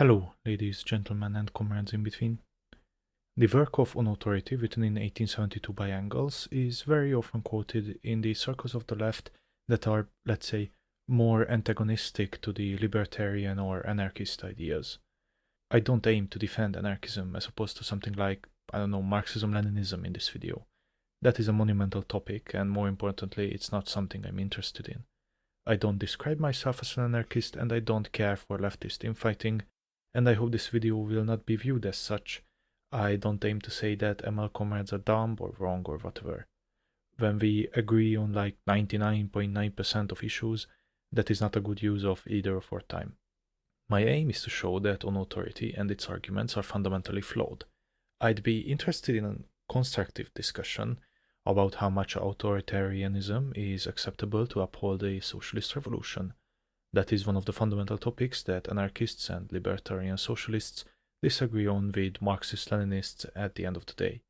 Hello, ladies, gentlemen, and comrades in between. The work of On Authority, written in 1872 by Engels, is very often quoted in the circles of the left that are, let's say, more antagonistic to the libertarian or anarchist ideas. I don't aim to defend anarchism as opposed to something like, Marxism-Leninism in this video. That is a monumental topic, and more importantly, it's not something I'm interested in. I don't describe myself as an anarchist, and I don't care for leftist infighting, and I hope this video will not be viewed as such. I don't aim to say that ML comrades are dumb or wrong or whatever. When we agree on like 99.9% of issues, that is not a good use of either of our time. My aim is to show that On Authority and its arguments are fundamentally flawed. I'd be interested in a constructive discussion about how much authoritarianism is acceptable to uphold a socialist revolution. That is one of the fundamental topics that anarchists and libertarian socialists disagree on with Marxist-Leninists at the end of the day.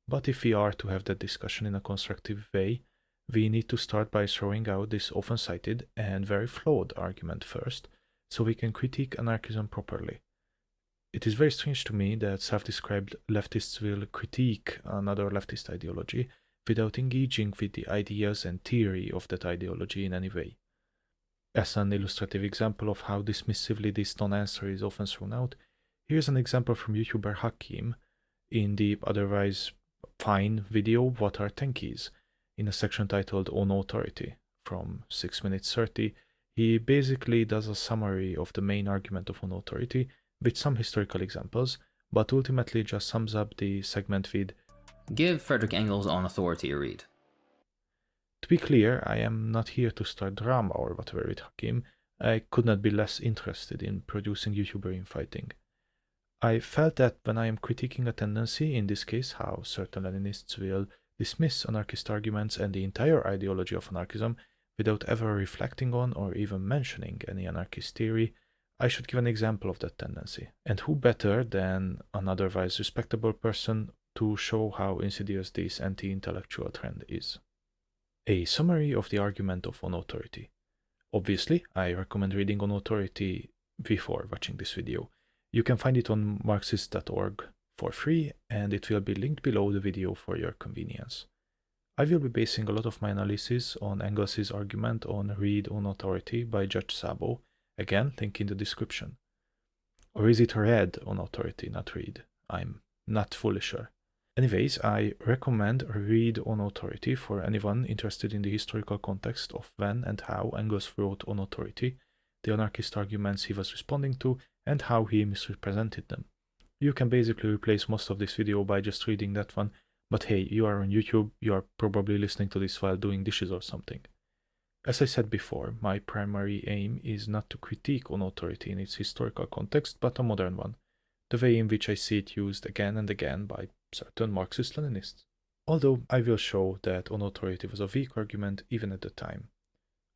But if we are to have that discussion in a constructive way, we need to start by throwing out this often cited and very flawed argument first, so we can critique anarchism properly. It is very strange to me that self-described leftists will critique another leftist ideology without engaging with the ideas and theory of that ideology in any way. As an illustrative example of how dismissively this non-answer is often thrown out, here's an example from YouTuber Hakim in the otherwise fine video What Are Tankies, in a section titled On Authority. From 6 minutes 30, he basically does a summary of the main argument of On Authority with some historical examples, but ultimately just sums up the segment with, "Give Frederick Engels On Authority a read." To be clear, I am not here to start drama or whatever with Hakim. I could not be less interested in producing YouTuber infighting. I felt that when I am critiquing a tendency, in this case how certain Leninists will dismiss anarchist arguments and the entire ideology of anarchism without ever reflecting on or even mentioning any anarchist theory, I should give an example of that tendency. And who better than an otherwise respectable person to show how insidious this anti-intellectual trend is. A summary of the argument of On Authority. Obviously, I recommend reading On Authority before watching this video. You can find it on marxist.org for free, and it will be linked below the video for your convenience. I will be basing a lot of my analysis on Engels' argument on Read On Authority by Judge Szabo, again, link in the description. Or is it Read On Authority, not Read? I'm not fully sure. Anyways, I recommend Read On Authority for anyone interested in the historical context of when and how Engels wrote On Authority, the anarchist arguments he was responding to, and how he misrepresented them. You can basically replace most of this video by just reading that one, but hey, you are on YouTube, you are probably listening to this while doing dishes or something. As I said before, my primary aim is not to critique On Authority in its historical context, but a modern one, the way in which I see it used again and again by certain Marxist-Leninists. Although I will show that On Authority was a weak argument even at the time.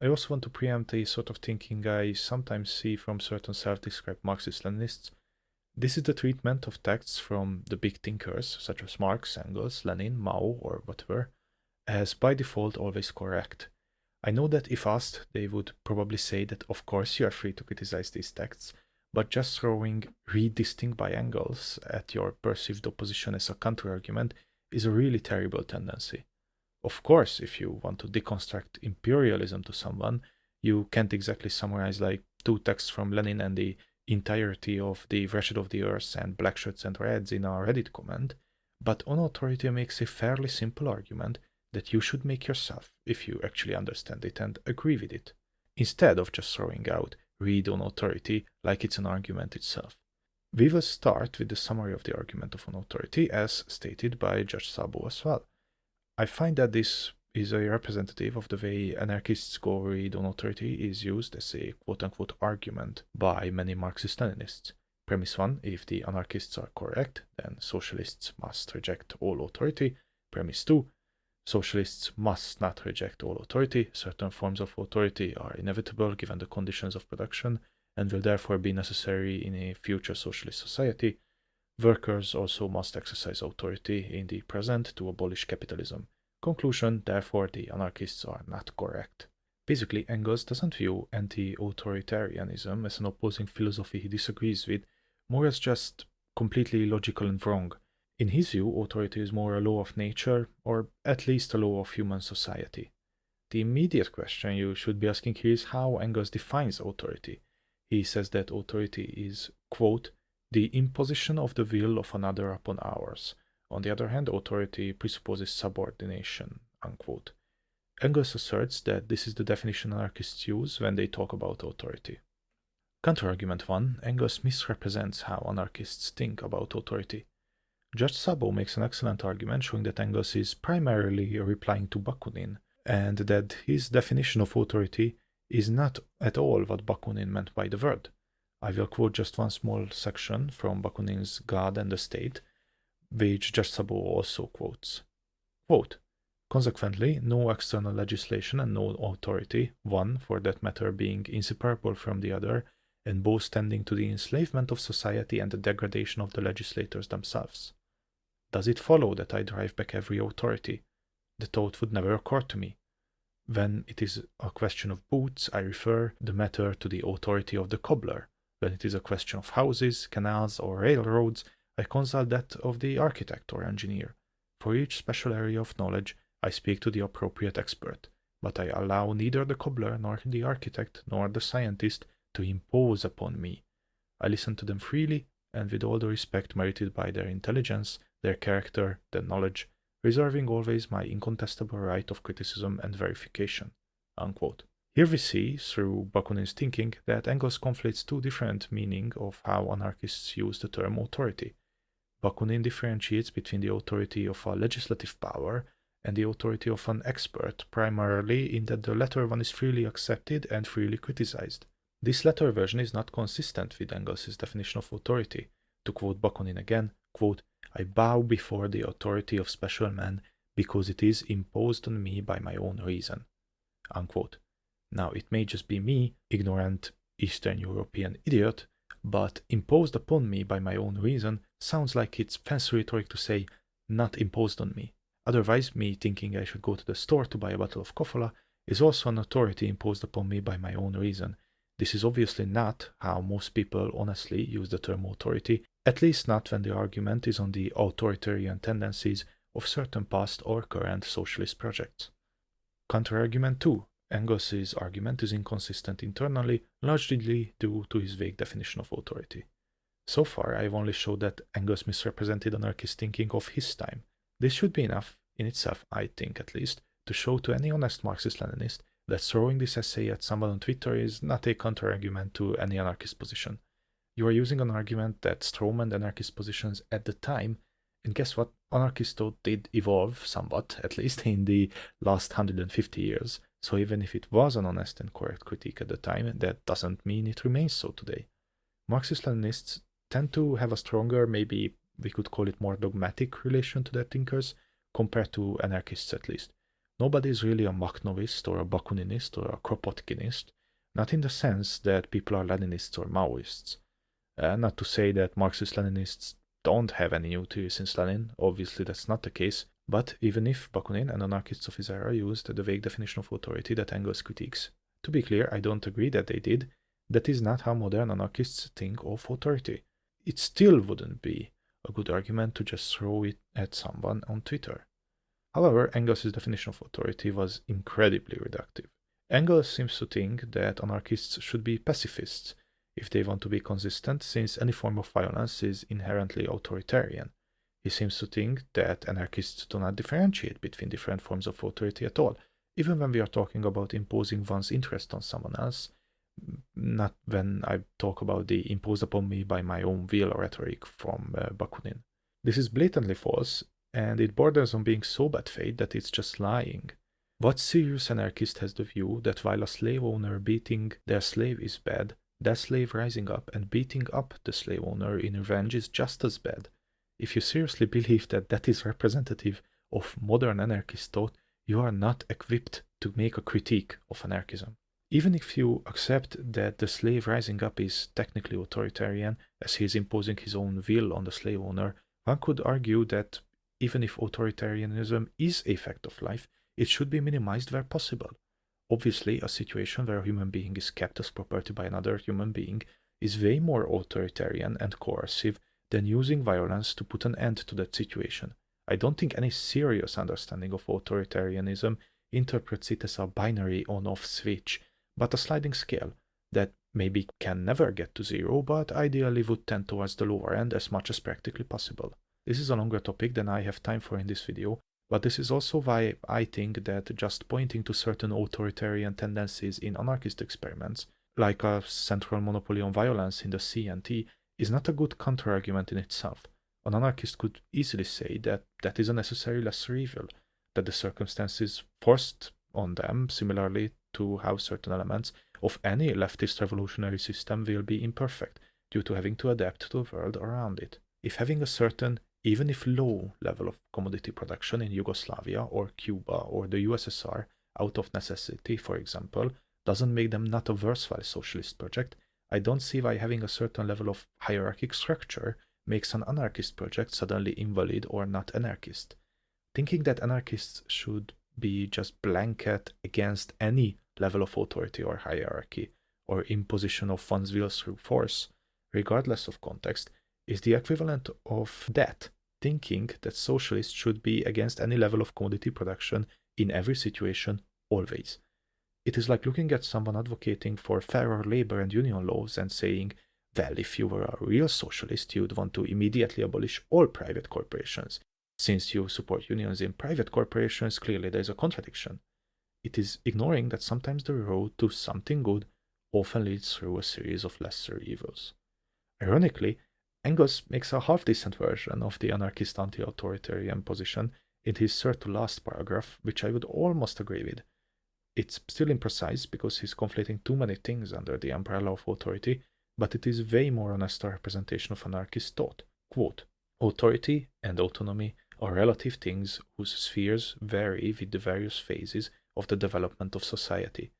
I also want to preempt a sort of thinking I sometimes see from certain self-described Marxist-Leninists. This is the treatment of texts from the big thinkers, such as Marx, Engels, Lenin, Mao, or whatever, as by default always correct. I know that if asked, they would probably say that of course you are free to criticize these texts, but just throwing "read this thing by Engels" at your perceived opposition as a counter-argument is a really terrible tendency. Of course, if you want to deconstruct imperialism to someone, you can't exactly summarize like 2 texts from Lenin and the entirety of the Wretched of the Earth and Black Shirts and Reds in a Reddit comment, but On Authority makes a fairly simple argument that you should make yourself if you actually understand it and agree with it, instead of just throwing out "Read On Authority" like it's an argument itself. We will start with the summary of the argument of On Authority as stated by Judge Szabo as well. I find that this is a representative of the way anarchists go Read On Authority is used as a quote-unquote argument by many Marxist-Leninists. Premise 1, if the anarchists are correct, then socialists must reject all authority. Premise 2, socialists must not reject all authority. Certain forms of authority are inevitable given the conditions of production and will therefore be necessary in a future socialist society. Workers also must exercise authority in the present to abolish capitalism. Conclusion, therefore, the anarchists are not correct. Basically, Engels doesn't view anti-authoritarianism as an opposing philosophy he disagrees with, more as just completely illogical and wrong. In his view, authority is more a law of nature, or at least a law of human society. The immediate question you should be asking here is how Engels defines authority. He says that authority is, quote, the imposition of the will of another upon ours. On the other hand, authority presupposes subordination, unquote. Engels asserts that this is the definition anarchists use when they talk about authority. Counterargument 1. Engels misrepresents how anarchists think about authority. Judge Szabo makes an excellent argument showing that Engels is primarily replying to Bakunin, and that his definition of authority is not at all what Bakunin meant by the word. I will quote just one small section from Bakunin's God and the State, which Judge Szabo also quotes. Quote, consequently, no external legislation and no authority, one for that matter being inseparable from the other, and both tending to the enslavement of society and the degradation of the legislators themselves. Does it follow that I drive back every authority? The thought would never occur to me. When it is a question of boots, I refer the matter to the authority of the cobbler. When it is a question of houses, canals, or railroads, I consult that of the architect or engineer. For each special area of knowledge, I speak to the appropriate expert, but I allow neither the cobbler nor the architect nor the scientist to impose upon me. I listen to them freely and with all the respect merited by their intelligence, their character, their knowledge, reserving always my incontestable right of criticism and verification. Unquote. Here we see, through Bakunin's thinking, that Engels conflates two different meanings of how anarchists use the term authority. Bakunin differentiates between the authority of a legislative power and the authority of an expert, primarily in that the latter one is freely accepted and freely criticized. This latter version is not consistent with Engels' definition of authority. To quote Bakunin again, quote, I bow before the authority of special men because it is imposed on me by my own reason. Unquote. Now, it may just be me, ignorant Eastern European idiot, but imposed upon me by my own reason sounds like it's fancy rhetoric to say, not imposed on me. Otherwise, me thinking I should go to the store to buy a bottle of Kofola is also an authority imposed upon me by my own reason. This is obviously not how most people honestly use the term authority, at least not when the argument is on the authoritarian tendencies of certain past or current socialist projects. Counterargument 2. Engels' argument is inconsistent internally, largely due to his vague definition of authority. So far, I've only showed that Engels misrepresented anarchist thinking of his time. This should be enough, in itself, I think at least, to show to any honest Marxist-Leninist that throwing this essay at someone on Twitter is not a counter-argument to any anarchist position. You are using an argument that strawmanned anarchist positions at the time, and guess what? Anarchist thought did evolve somewhat, at least in the last 150 years. So even if it was an honest and correct critique at the time, that doesn't mean it remains so today. Marxist-Leninists tend to have a stronger, maybe we could call it more dogmatic relation to their thinkers, compared to anarchists at least. Nobody is really a Makhnovist or a Bakuninist or a Kropotkinist, not in the sense that people are Leninists or Maoists. Not to say that Marxist-Leninists don't have any new theory since Lenin, obviously that's not the case, but even if Bakunin and anarchists of his era used the vague definition of authority that Engels critiques, to be clear, I don't agree that they did. That is not how modern anarchists think of authority. It still wouldn't be a good argument to just throw it at someone on Twitter. However, Engels' definition of authority was incredibly reductive. Engels seems to think that anarchists should be pacifists if they want to be consistent, since any form of violence is inherently authoritarian. He seems to think that anarchists do not differentiate between different forms of authority at all, even when we are talking about imposing one's interest on someone else, not when I talk about the imposed upon me by my own will rhetoric from Bakunin. This is blatantly false, and it borders on being so bad faith that it's just lying. What serious anarchist has the view that while a slave owner beating their slave is bad, that slave rising up and beating up the slave owner in revenge is just as bad? If you seriously believe that that is representative of modern anarchist thought, you are not equipped to make a critique of anarchism. Even if you accept that the slave rising up is technically authoritarian, as he is imposing his own will on the slave owner, one could argue that even if authoritarianism is a fact of life, it should be minimized where possible. Obviously, a situation where a human being is kept as property by another human being is way more authoritarian and coercive than using violence to put an end to that situation. I don't think any serious understanding of authoritarianism interprets it as a binary on-off switch, but a sliding scale that maybe can never get to zero, but ideally would tend towards the lower end as much as practically possible. This is a longer topic than I have time for in this video, but this is also why I think that just pointing to certain authoritarian tendencies in anarchist experiments, like a central monopoly on violence in the CNT, is not a good counter-argument in itself. An anarchist could easily say that that is a necessary lesser evil, that the circumstances forced on them, similarly to how certain elements of any leftist revolutionary system will be imperfect due to having to adapt to the world around it. If having a certain, even if low, level of commodity production in Yugoslavia or Cuba or the USSR out of necessity, for example, doesn't make them not a worthwhile socialist project, I don't see why having a certain level of hierarchic structure makes an anarchist project suddenly invalid or not anarchist. Thinking that anarchists should be just blanket against any level of authority or hierarchy or imposition of one's will through force, regardless of context, is the equivalent of that, thinking that socialists should be against any level of commodity production in every situation, always. It is like looking at someone advocating for fairer labor and union laws and saying, well, if you were a real socialist, you'd want to immediately abolish all private corporations. Since you support unions in private corporations, clearly there is a contradiction. It is ignoring that sometimes the road to something good often leads through a series of lesser evils. Ironically, Engels makes a half-decent version of the anarchist anti-authoritarian position in his third to last paragraph, which I would almost agree with. It's still imprecise because he's conflating too many things under the umbrella of authority, but it is way more honest a representation of anarchist thought. Quote, authority and autonomy are relative things whose spheres vary with the various phases of the development of society.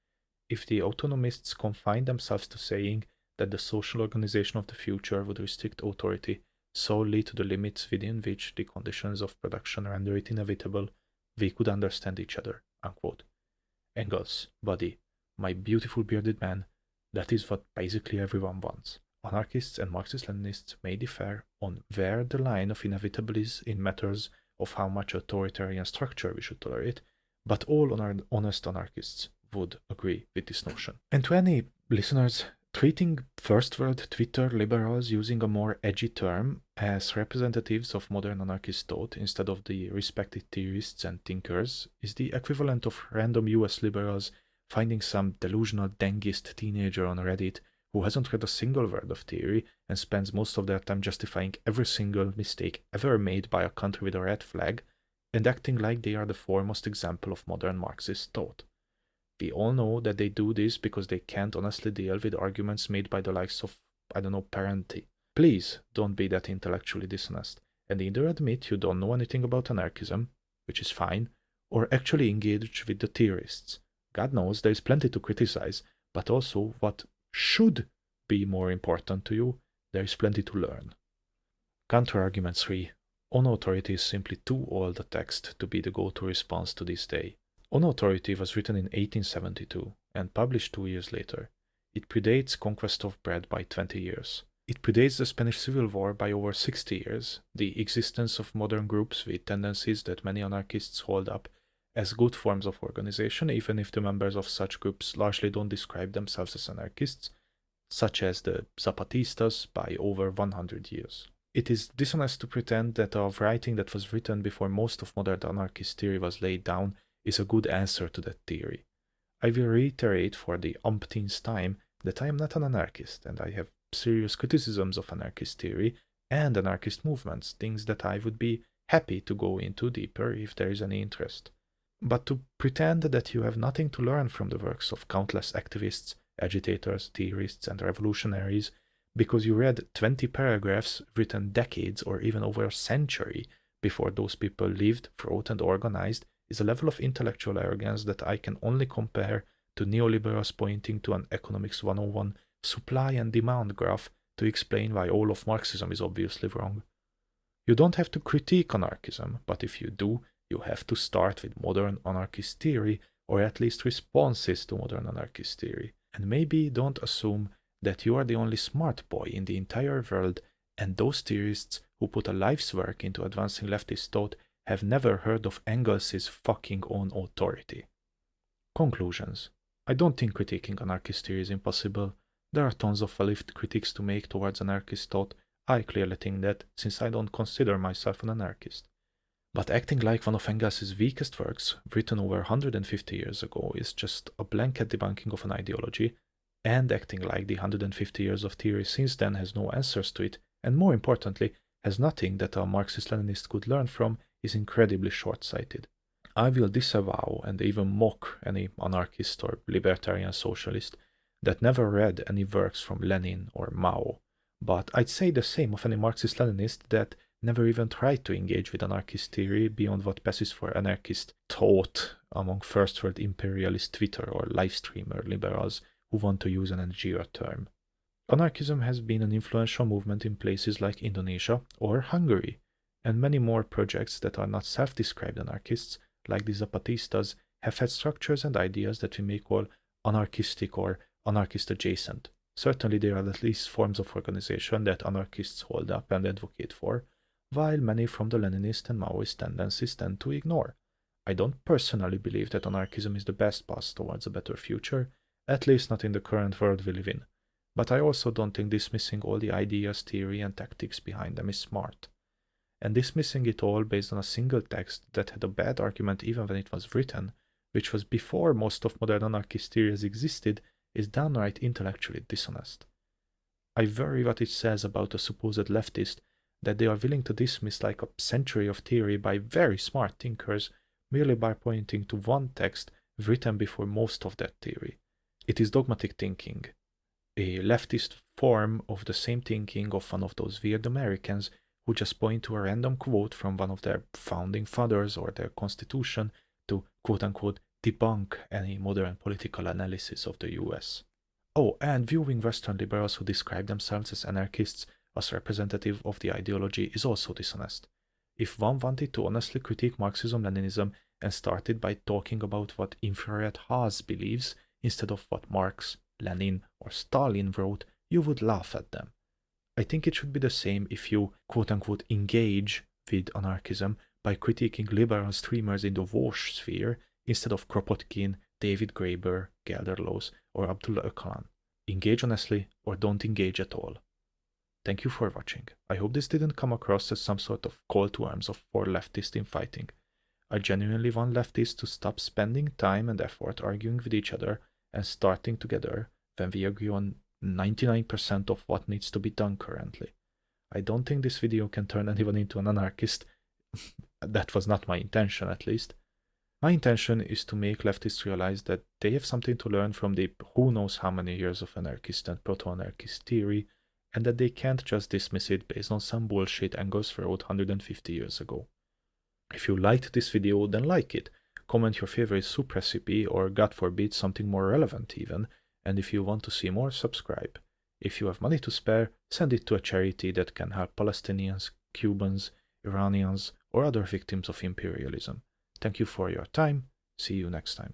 If the autonomists confine themselves to saying that the social organization of the future would restrict authority solely to the limits within which the conditions of production render it inevitable, we could understand each other. Unquote. Engels, buddy, my beautiful bearded man, that is what basically everyone wants. Anarchists and Marxist-Leninists may differ on where the line of inevitable is in matters of how much authoritarian structure we should tolerate, but all honest anarchists would agree with this notion. And to any listeners, treating first-world Twitter liberals using a more edgy term as representatives of modern anarchist thought instead of the respected theorists and thinkers is the equivalent of random US liberals finding some delusional denguist teenager on Reddit who hasn't read a single word of theory and spends most of their time justifying every single mistake ever made by a country with a red flag and acting like they are the foremost example of modern Marxist thought. We all know that they do this because they can't honestly deal with arguments made by the likes of, Parenti. Please don't be that intellectually dishonest, and either admit you don't know anything about anarchism, which is fine, or actually engage with the theorists. God knows there is plenty to criticize, but also what should be more important to you, there is plenty to learn. Counter-argument 3. On Authority is simply too old a text to be the go-to response to this day. On Authority was written in 1872 and published 2 years later. It predates Conquest of Bread by 20 years. It predates the Spanish Civil War by over 60 years, the existence of modern groups with tendencies that many anarchists hold up as good forms of organization, even if the members of such groups largely don't describe themselves as anarchists, such as the Zapatistas, by over 100 years. It is dishonest to pretend that a writing that was written before most of modern anarchist theory was laid down is a good answer to that theory. I will reiterate for the umpteenth time that I am not an anarchist, and I have serious criticisms of anarchist theory and anarchist movements, things that I would be happy to go into deeper if there is any interest. But to pretend that you have nothing to learn from the works of countless activists, agitators, theorists, and revolutionaries because you read 20 paragraphs written decades or even over a century before those people lived, wrote, and organized is a level of intellectual arrogance that I can only compare to neoliberals pointing to an Economics 101 supply and demand graph to explain why all of Marxism is obviously wrong. You don't have to critique anarchism, but if you do, you have to start with modern anarchist theory, or at least responses to modern anarchist theory, and maybe don't assume that you are the only smart boy in the entire world, and those theorists who put a life's work into advancing leftist thought have never heard of Engels' fucking own authority. Conclusions. I don't think critiquing anarchist theory is impossible. There are tons of valid critiques to make towards anarchist thought. I clearly think that, since I don't consider myself an anarchist. But acting like one of Engels' weakest works, written over 150 years ago, is just a blanket debunking of an ideology, and acting like the 150 years of theory since then has no answers to it, and more importantly, has nothing that a Marxist-Leninist could learn from, is incredibly short-sighted. I will disavow and even mock any anarchist or libertarian socialist that never read any works from Lenin or Mao, but I'd say the same of any Marxist-Leninist that never even tried to engage with anarchist theory beyond what passes for anarchist thought among first-world imperialist Twitter or livestreamer liberals who want to use an NGO term. Anarchism has been an influential movement in places like Indonesia or Hungary, and many more projects that are not self-described anarchists, like the Zapatistas, have had structures and ideas that we may call anarchistic or anarchist adjacent. Certainly there are at least forms of organization that anarchists hold up and advocate for, while many from the Leninist and Maoist tendencies tend to ignore. I don't personally believe that anarchism is the best path towards a better future, at least not in the current world we live in. But I also don't think dismissing all the ideas, theory, and tactics behind them is smart. And dismissing it all based on a single text that had a bad argument even when it was written, which was before most of modern anarchist theories existed, is downright intellectually dishonest. I worry what it says about a supposed leftist that they are willing to dismiss like a century of theory by very smart thinkers merely by pointing to one text written before most of that theory. It is dogmatic thinking, a leftist form of the same thinking of one of those weird Americans who just point to a random quote from one of their founding fathers or their constitution to quote-unquote debunk any modern political analysis of the US. Oh, and viewing Western liberals who describe themselves as anarchists as representative of the ideology is also dishonest. If one wanted to honestly critique Marxism-Leninism and started by talking about what Infrared Haas believes instead of what Marx, Lenin, or Stalin wrote, you would laugh at them. I think it should be the same if you quote-unquote engage with anarchism by critiquing liberal streamers in the Vosh sphere instead of Kropotkin, David Graeber, Gelderloos, or Abdullah Öcalan. Engage honestly or don't engage at all. Thank you for watching. I hope this didn't come across as some sort of call to arms for leftists in fighting. I genuinely want leftists to stop spending time and effort arguing with each other and starting together when we agree on 99% of what needs to be done currently. I don't think this video can turn anyone into an anarchist. That was not my intention, at least. My intention is to make leftists realize that they have something to learn from the who knows how many years of anarchist and proto-anarchist theory, and that they can't just dismiss it based on some bullshit Engels wrote 150 years ago. If you liked this video, then like it, comment your favorite soup recipe, or God forbid something more relevant even, and if you want to see more, subscribe. If you have money to spare, send it to a charity that can help Palestinians, Cubans, Iranians, or other victims of imperialism. Thank you for your time. See you next time.